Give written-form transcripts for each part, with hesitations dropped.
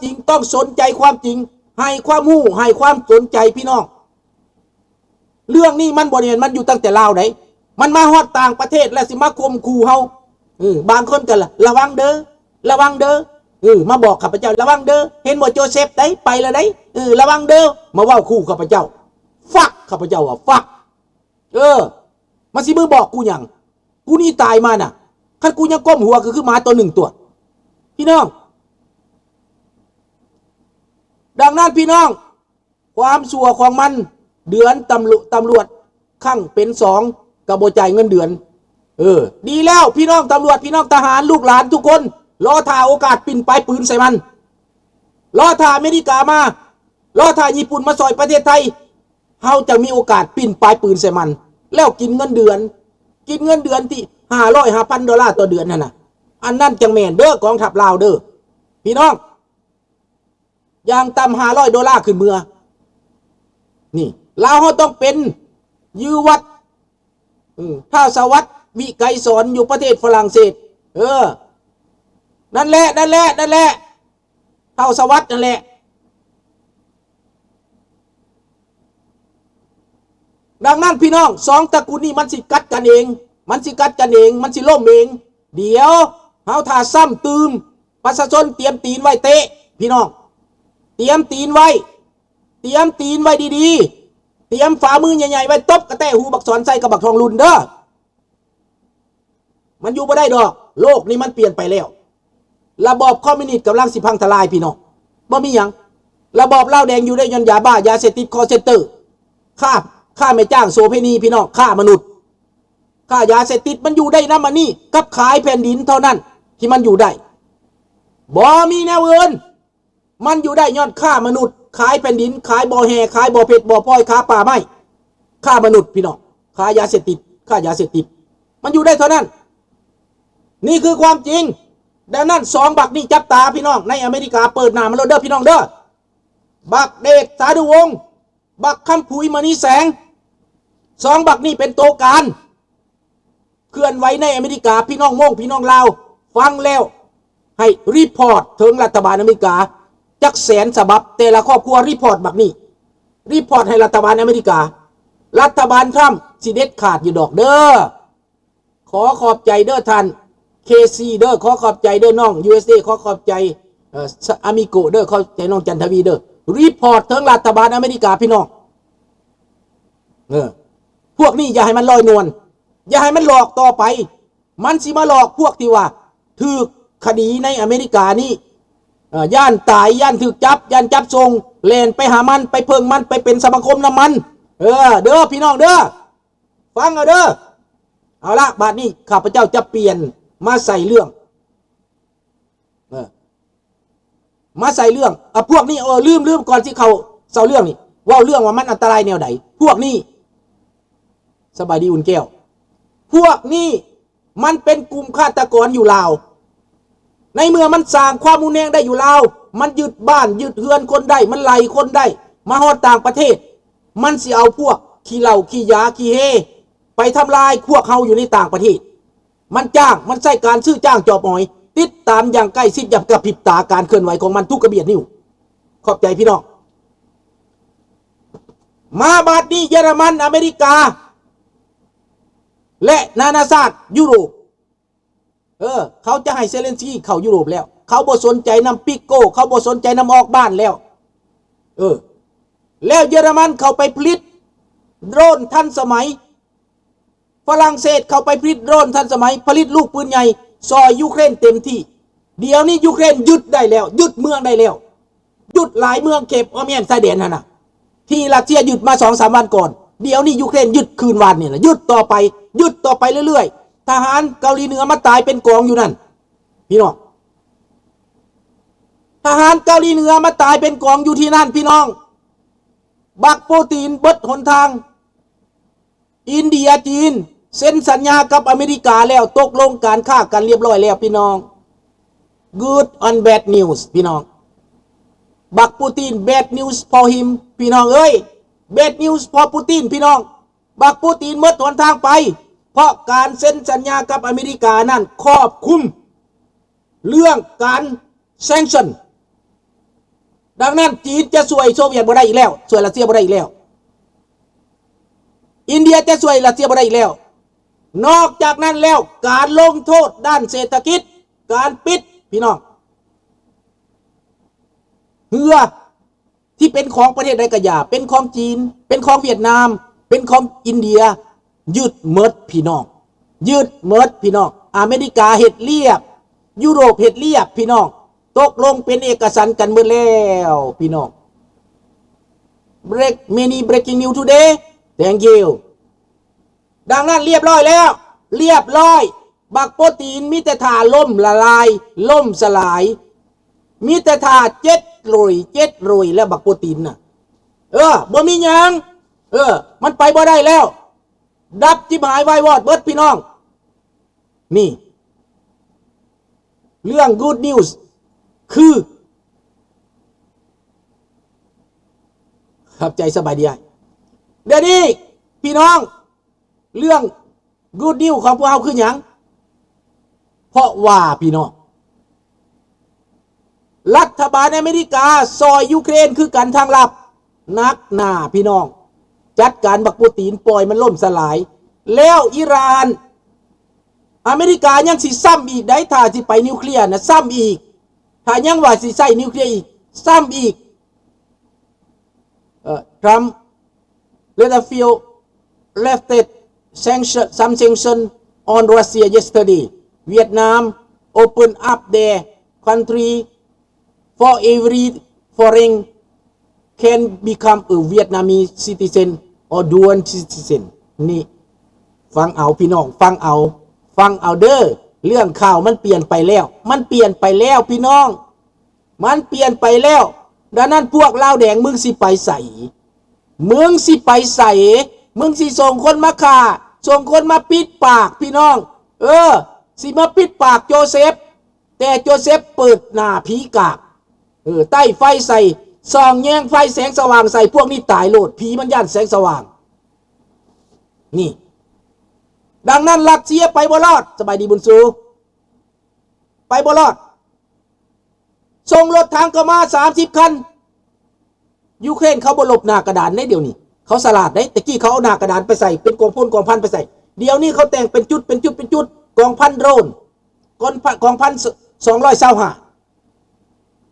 จริงต้องสนใจความจริงให้ความรู้ให้ความสนใจพี่น้องเรื่องนี้มันบ่เนี่ยมันอยู่ตั้งแต่ลาวไหนมันมาฮอดต่างประเทศแล้วสิมาข่มขู่เฮาบางคนกันล่ะระวังเด้อระวังเด้อมาบอกข้าพเจ้าระวังเด้อเห็นบ่โจเซฟได้ไปแล้วได้ระวังเด้อมาเว้าขู่ข้าพเจ้าฟักข้าพเจ้าว่าฟักมาสิมือบอกกูหยังกูนี่ตายมาน่ะคันกูยังก้มหัวคือหมาตัวหนึ่งตัวพี่น้องดังนั้นพี่น้องความชั่วของมันเดือนตำรวจขั้งเป็น2กระโบจ่ายเงินเดือนดีแล้วพี่น้องตำรวจพี่น้องทหารลูกหลานทุกคนรอท่าโอกาสปิ่นปลายปืนใส่มันรอท่าอเมริกามารอท่าญี่ปุ่นมาซอยประเทศไทยเฮาจะมีโอกาสปิ่นปลายปืนใส่มันแล้วกินเงินเดือนที่$500-5,000ต่อเดือนนั่นน่ะอันนั้นจังแม่นเด้อกองทัพลาวเด้อพี่น้องอย่างต่ำ$500ขึ้นเมือนี่ลาวเฮาต้องเป็นยือวัดถ้าสวัสดิ์วิไกรสอนอยู่ประเทศฝรั่งเศสนั่นแหละเท่าสวัสดิ์นั่นแหละดังนั้นพี่น้อง2ตระกูลนี้มันสิกัดกันเองมันสิล่มเองเดี๋ยวเฮาถ้าซ้ำตืมประชาชนเตรียมตีนไว้เตะพี่น้องเตรียมตีนไว้ดีๆเตรียมฝ่ามือใหญ่ๆไว้ตบกระแตหูบักสอนใส่กับบักทองลุนเด้อมันอยู่บ่ได้ดอกโลกนี้มันเปลี่ยนไปแล้วระบอบคอมมิวนิสต์กำลังสิพังทลายพี่น้องบ่มีหยังระบอบเหล้าแดงอยู่ได้ย้อนยาบ้ายาเสพติดคอเซ็นเตอร์ฆ่าไม่จ้างโสเภณีพี่น้องฆ่ามนุษย์ฆ่ายาเสพติดมันอยู่ได้นะมันนี่กับขายแผ่นดินเท่านั้นที่มันอยู่ได้บ่มีแนวอื่นมันอยู่ได้ย้อนฆ่ามนุษย์ขายแผ่นดินขายบ่อแห่ขายบ่อเพชรบ่อพลอยค้าป่าไม้ฆ่ามนุษย์พี่น้องขายยาเสพติดมันอยู่ได้เท่านั้นนี่คือความจริงดังนั้น2บักนี่จับตาพี่น้องในอเมริกาเปิดหน้ามันแล้วเด้อพี่น้องเด้อบักเดชสาธุวงศ์บักคำผุยมณีแสง2บักนี่เป็นตัวการเคลื่อนไหวในอเมริกาพี่น้องม่งพี่น้องลาวฟังแล้วให้รีพอร์ตถึงรัฐบาลอเมริกาจักแสนฉบับแต่ละครอบครัวรีพอร์ตบักนี่รีพอร์ตให้รัฐบาลอเมริการัฐบาลทรัมป์สิเด็ดขาดอยู่ดอกเด้อขอขอบใจเด้อท่านKC เด้อขอขอบใจเด้อน้อง USA ขอขอบใจอามิโกเด้อขอใจน้องจันทวีเด้อรีพอร์ตถึงรัฐบาลอเมริกาพี่น้องพวกนี้อย่าให้มันลอยนวลอย่าให้มันหลอกต่อไปมันสิมาหลอกพวกที่ว่าถูกคดีในอเมริกานี่ย่านตายย่านถูกจับย่านจับส่งแล่นไปหามันไปเพิ่งมันไปเป็นสมาคมน้ำมันเด้อพี่น้องเด้อฟังเอาเด้อเอาละบัดนี้ข้าพเจ้าจะเปลี่ยนมาใส่เรื่องพวกนี้ลืมก่อนที่เขาเศร้าเรื่องนี่ว่าเรื่องว่ามันอันตรายแนวไหนพวกนี้สบายดีอุ่นแก้วพวกนี้มันเป็นกลุ่มฆาตกรอยู่ลาวในเมื่อมันสร้างความรุนแรงได้อยู่ลาวมันยึดบ้านยึดเรือนคนได้มันไล่คนได้มาฮอดต่างประเทศมันสิเอาพวกขี้เหล้าขี้ยาขี้เฮไปทำลายพวกเขาอยู่ในต่างประเทศมันใช้การซื้อจ้างจอบหอยติดตามอย่างใกล้ชิดอย่างกระพริบตาการเคลื่อนไหวของมันทุกกระเบียดนิ้วขอบใจพี่น้องมาบัดนี้เยอรมันอเมริกาและนานาชาติยุโรปเขาจะให้เซเลนสกี้เข้ายุโรปแล้วเขาบ่สนใจนำปิโก้เขาบ่สนใจนำออกบ้านแล้วแล้วเยอรมันเขาไปผลิตโดรนทันสมัยฝรั่งเศสเข้าไปผลิตโดรนทันสมัยผลิตลูกปืนใหญ่ซอยยูเครนเต็มที่เดี๋ยวนี้ยูเครนยึดได้แล้วยึดเมืองได้แล้วยึดหลายเมืองเก็บอเมียนไซเดนน่ะที่รัสเซียยึดมา 2-3 วันก่อนเดี๋ยวนี้ยูเครนยึดคืนวันนี่นะยึดต่อไปเรื่อยๆทหารเกาหลีเหนือมาตายเป็นกองอยู่นั่นพี่น้องทหารเกาหลีเหนือมาตายเป็นกองอยู่ที่นั่นพี่น้องบักโปรตีนเบิดหนทางอินเดียจีนเซ็นสัญญากับอเมริกาแล้วตกลงการค้ากันเรียบร้อยแล้วพี่น้อง good on bad news พี่น้องบักปูติน bad news for him พี่น้องbad news for ปูตินพี่น้องบักปูตินหมดหนทางไปเพราะการเซ็นสัญญากับอเมริกานั้นครอบคลุมเรื่องการ sanction ดังนั้นจีนจะช่วยโซเวียตบ่ได้อีกแล้วช่วยรัสเซียบ่ได้อีกแล้วอินเดียจะช่วยรัสเซียบ่ได้อีกแล้วนอกจากนั้นแล้วการลงโทษด้านเศรษฐกิจการปิดพี่น้องเรือที่เป็นของประเทศใดก็อย่าเป็นของจีนเป็นของเวียดนามเป็นของอินเดียยึดเมิดพี่น้องยึดเมิดพี่น้องอเมริกาเฮ็ดเรียบยุโรปเฮ็ดเรียบพี่น้องตกลงเป็นเอกสารกันหมดแล้วพี่น้อง many breaking news today thank you ดังนั้นเรียบร้อยแล้วเรียบร้อยบักโปรตีนมีแต่ท่าล่มละลายล่มสลายมีแต่ท่าเจ็ดรวยแล้วบักโปรตีนน่ะบ่มีหยังมันไปบ่ได้แล้วดับจิบหายวายวอดเบิดพี่น้องนี่เรื่อง good news คือขับใจสบายดีเดี๋ยวนี้พี่น้องเรื่อง good news ของพวกเราคือหยังเพราะว่าพี่น้องรัฐบาลอเมริกาซอยยูเครนคือกันทางลับนักหนาพี่น้องจัดการบักโปรตีนปล่อยมันล่มสลายแล้วอิหร่านอเมริกายังสิซ้ำอีกได้ถ้าสิไปนิวเคลียร์นะซ้ำอีกถ้ายังว่าสิใช้นิวเคลียร์อีกซ้ำอีกTrump let a few lifted some sanction on Russia yesterday Vietnam open up their country for every foreign can become a Vietnamese citizen or dual citizen นี่ฟังเอาพี่น้องฟังเอาเด้อเรื่องข่าวมันเปลี่ยนไปแล้วพี่น้องมันเปลี่ยนไปแล้วดังนั้นพวกลาวแดงมึงสิไปใส่มึงสิส่งคนมาฆ่าส่งคนมาปิดปากพี่น้องสิมาปิดปากโจเซฟแต่โจเซฟเปิดหน้าผีกากใต้ไฟใส่ส่องแยงไฟแสงสว่างใส่พวกนี้ตายโลดผีมันย่านแสงสว่างนี่ดังนั้นรัสเซียไปบ่รอดสบายดีบุญสูไปบ่รอดส่งรถถังเข้ามา30 คันยูเครนเขาบ่หลบหน้ากระดานได้เดี๋ยวนี้เขาสลาดได้ตะกี้เขาเอาหน้ากระดานไปใส่เป็นกองพลกองพันไปใส่เดี๋ยวนี้เขาแต่งเป็นจุดกองพันโดรนกองพัน225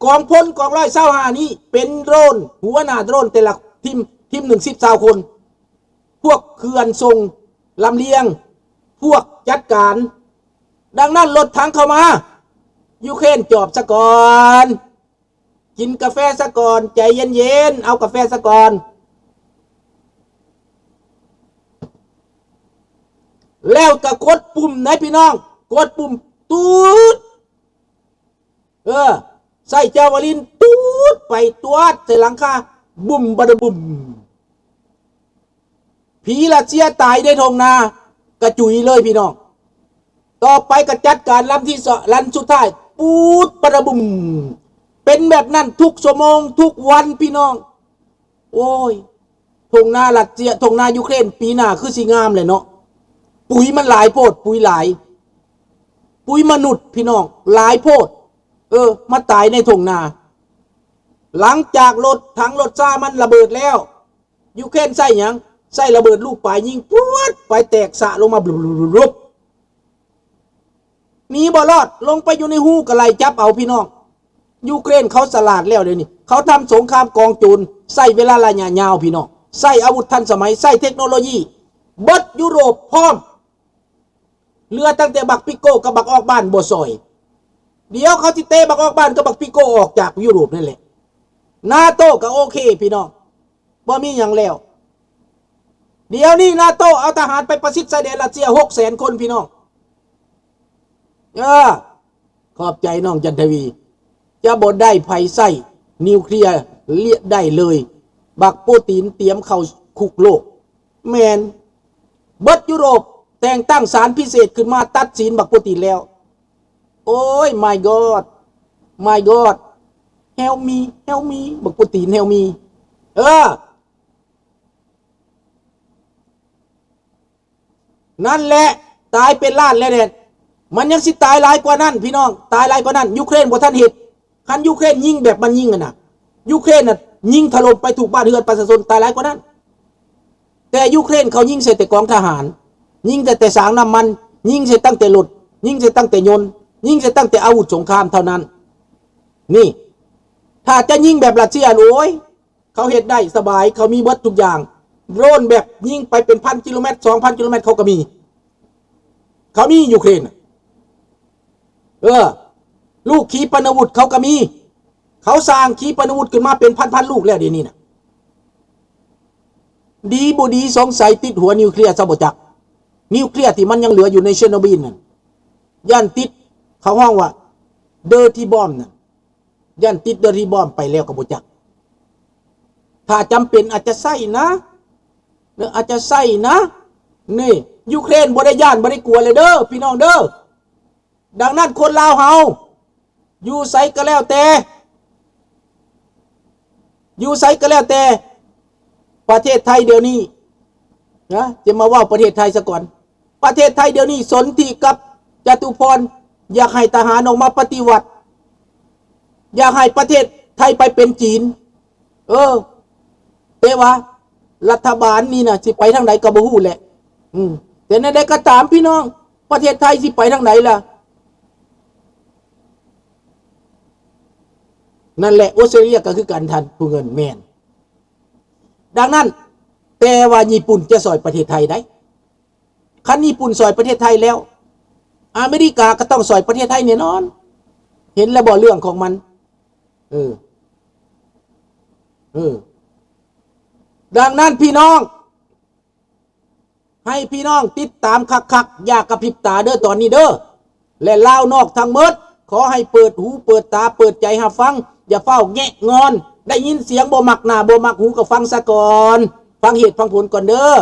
กองพลกอง125นี่เป็นโดรนหัวหน้าโดรนแต่ละทีม10 คนพวกเขื่อนส่งลำเลียงพวกจัดการดังนั้นรถถังเข้ามายูเครนจอบซะก่อนกินกาแฟซะก่อนใจเย็นๆเอากาแฟซะก่อนแล้วก็กดปุ่มไหนพี่น้องกดปุ่มตูดใส่เจ้าวลินตูดไปตัวใส่หลังคาบุ่มบดบุ่มผีรัสเซียตายได้ทงนากระจุยเลยพี่น้องต่อไปก็จัดการลำที่ลันสุดท้ายปูดบดบุ่มเป็นแบบนั้นทุกชั่วโมงทุกวันพี่น้องโอ้ยทงนารัสเซียทงนายูเครนปีหน้าคือสีงามเลยเนาะปุ๋ยมันหลายโพดปุ๋ยหลายปุ๋ยมนุษย์พี่น้องหลายโพดมาตายในทงนาหลังจากรถถังรถซ่ามันระเบิดแล้วยูเครนใส่หยังใส่ระเบิดลูกปลายยิงปวดไปแตกสะลงมาบลุบหนีบ่รอดลงไปอยู่ในหูกระไรจับเอาพี่น้องยูเครนเขาสลาดแล้วเดี๋ยวนี้เขาทำสงครามกองโจรใส่เวลาระยะยาวพี่น้องใส่อาวุธทันสมัยใส่เทคโนโลยีเบิดยุโรปพร้อมเรือตั้งแต่บักปิโก้กับบักออกบ้านบ่ซอยเดี๋ยวเขาที่เตะบักออกบ้านกับบักปิโก้ออกจากยุโรปนั่นแหละนาโต้ก็โอเคพี่น้องบ่มีอย่างแล้วเดี๋ยวนี้นาโต้เอาทหารไปประชิดชายแดนรัสเซีย600,000 คนพี่น้องขอบใจน้องจันทวีจะบ่ได้ภัยไส้นิวเคลียร์เลียได้เลยบักโปรตีนเตรียมเข้าคุกโลกแมนเบิดยุโรปแต่งตั้งศาลพิเศษขึ้นมาตัดสินบักโปรตีนแล้วโอ้ย my god help me บักโปรตีน help me นั่นแหละตายเป็นล้านแล้วเนี่ยมันยังสิตายหลายกว่านั้นพี่น้องตายหลายกว่านั้นยูเครนบ่ทันเฮ็ดคันยูเครนยิงแบบมันยิงกันน่ะ ยูเครนน่ะยิงถล่มไปถูกบ้านเรือนประชาชนตายหลายกว่านั้นแต่ยูเครนเขายิงใส่แต่กองทหารยิงแต่สางน้ำมันยิงใส่ตั้งแต่รถยิงใส่ตั้งแต่ยนต์ยิงใส่ตั้งแต่อาวุธสงครามเท่านั้นนี่ถ้าจะยิงแบบรัสเซียโอ้ยเขาเฮ็ดได้สบายเขามีเบิดทุกอย่างโดรนแบบยิงไปเป็น1,000 กิโลเมตร 2,000 กิโลเมตรเขาก็มียูเครนลูกขีปนาวุธเขาก็มีเขาสร้างขีปนาวุธขึ้นมาเป็นพันลูกแล้วเดี๋ยวนี้นะดีบ่ดีสงสัยติดหัวนิวเคลียร์ซะบ่จักนิวเคลียร์ที่มันยังเหลืออยู่ในเชอร์โนบิลนั่นย่านติดเขาห้องว่าเดอร์ที่บอมน่ะย่านติดเดอร์ที่บอมไปแล้วก็บ่จักถ้าจำเป็นอาจจะใส่นะอาจจะใส่นะนี่ยูเครนบ่ได้ย่านบ่ได้กลัวเลยเด้อพี่น้องเด้อดังนั้นคนลาวเฮาอยู่ไสก็แล้วแต่ประเทศไทยเดี๋ยวนี้นะจะมาว่าประเทศไทยซะก่อนประเทศไทยเดี๋ยวนี้สนธิกับจตุพรอยากให้ทหารออกมาปฏิวัติอยากให้ประเทศไทยไปเป็นจีนแต่ว่ารัฐบาลนี่นะสิไปทางไหนก็บ่ฮู้แหละแต่ในใดก็ตามพี่น้องประเทศไทยสิไปทางไหนล่ะนั่นแหละออสเตรเลียก็คือการทันผู้เงินแมนดังนั้นแต่ว่าญี่ปุ่นจะซอยประเทศไทยได้คันญี่ปุ่นซอยประเทศไทยแล้วอเมริกาก็ต้องซอยประเทศไทยแน่นอนเห็นแล้วบ่เรื่องของมันดังนั้นพี่น้องให้พี่น้องติดตามคักๆอย่ากระพริบตาเด้อตอนนี้เด้อและลาวนอกทั้งหมดขอให้เปิดหูเปิดตาเปิดใจหาฟังอย่าเฝ้าแงะงอนได้ยินเสียงบ่มักหน้าบ่มักหูก็ฟังซะก่อนฟังเหตุฟังผลก่อนเด้อ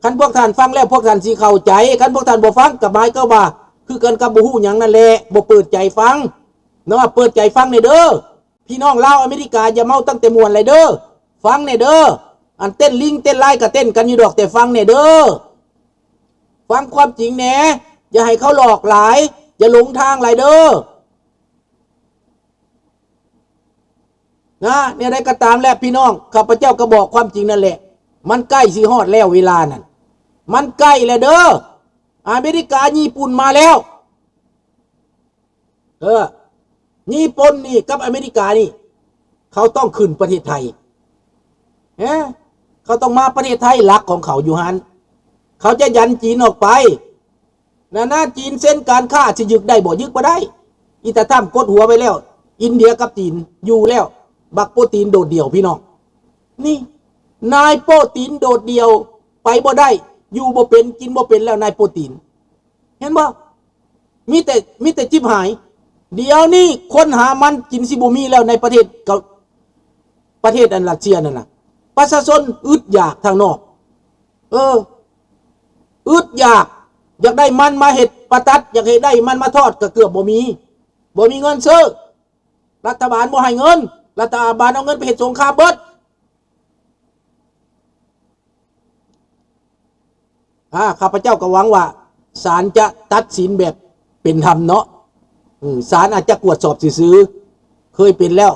คันพวกท่านฟังแล้วพวกท่านสิเข้าใจคันพวกท่านบ่ฟังกับหมายก็ว่าคือกันกับบ่ฮู้หยังนั่นแหละบ่เปิดใจฟังเนาะเปิดใจฟังนี่เด้อพี่น้องลาวอเมริกาอย่าเมาตั้งแต่มวนเลยเด้อฟังนี่เด้ออันเต้นลิงเต้นไล่ก็เต้นกันอยู่ดอกแต่ฟังนี่เด้อฟังความจริงแหน่อย่าให้เขาหลอกหลายอย่าหลงทางหลายเด้อนะเนี่ยได้ก็ตามแล้วพี่น้องข้าพเจ้าก็บอกความจริงนั่นแหละมันใกล้สิฮอดแล้วเวลานั้นมันใกล้แล้วเด้ออเมริกาญี่ปุ่นมาแล้วญี่ปุ่นนี่กับอเมริกานี่เขาต้องขึ้นประเทศไทยเขาต้องมาประเทศไทยหลักของเขาอยู่ฮันเขาจะยันจีนออกไปนะจีนเส้นการค้าสิยึกได้บ่ยึกบ่ได้อีตาท่ามกดหัวไปแล้วอินเดียกับจีนอยู่แล้วบักโปรตีนโดดเดี่ยวพี่น้องนี่นายโปรตีนโดดเดี่ยวไปบ่ได้อยู่บ่เป็นกินบ่เป็นแล้วนายโปรตีนเห็นบ่มีแต่จิบหายเดี๋ยวนี้คนหามันกินสิบ่มีแล้วในประเทศอันรัสเซียนั่นน่ะประชาชนอึดอยากทางนอกอึดอยากได้มันมาเห็ดปะตัดอยากให้ได้มันมาทอดก็เกือบบ่มีเงินซื้อรัฐบาลบ่ให้เงินรัฐบาลเอาเงินไปเฮ็ดสงครามเบิดข้าพเจ้าก็หวังว่าศาลจะตัดสินแบบเป็นธรรมเนาะศาลอาจจะกวดสอบซื่อเคยเป็นแล้ว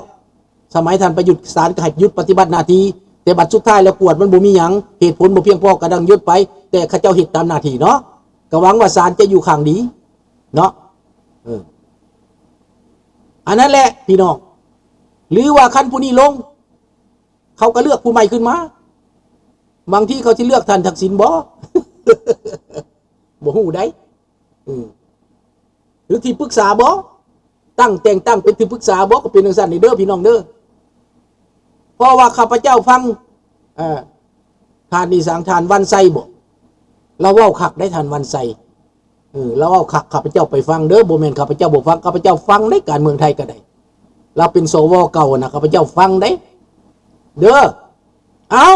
สมัยท่านประยุทธ์ศาลก็ให้หยุดปฏิบัติหน้าที่แต่บัดสุดท้ายแล้วกวดมันบ่มีหยังเหตุผลบ่เพียงพอกระดังหยุดไปแต่ข้าเจ้าเฮ็ดตามหน้าที่เนาะก็หวังว่าศาลจะอยู่ข้างดีเนาะอันนั้นแหละพี่น้องหรือว่าคันผู้นี้ลงเขาก็เลือกผู้ใหม่ขึ้นมาบางที่เขาสิเลือกท่านทักษิณบ่บ่ฮู้ได้หรือที่ปรึกษาบ่แต่งตั้งเป็นที่ปรึกษาบ่ก็เป็นจังซั่นนี่เด้อพี่น้องเด้อเพราะว่าข้าพเจ้าฟังทานนี่สังทานวันไซบ่เราเว้าคักได้ทานวันไซเราเว้าคักข้าพเจ้าไปฟังเด้อบ่แม่นข้าพเจ้าบ่ฟังข้าพเจ้าฟังในการเมืองไทยก็ได้เราเป็นสวเก่านะข้าพเจ้าฟังได้เด้อเอา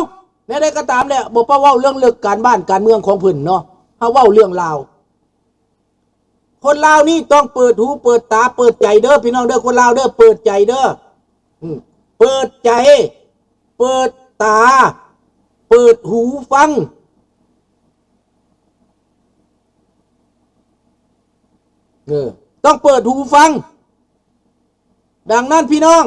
ในใดก็ตามเนี่ยบ่ป้าเว้าเรื่องเลือกการบ้านการเมืองของเพิ่นเนาะเฮาเว้าเรื่องลาวคนลาวนี่ต้องเปิดหูเปิดตาเปิดใจเด้อพี่น้องเด้อคนลาวเด้อเปิดใจเด้อเปิดใจเปิดตาเปิดหูฟังต้องเปิดหูฟังดังนั้นพี่น้อง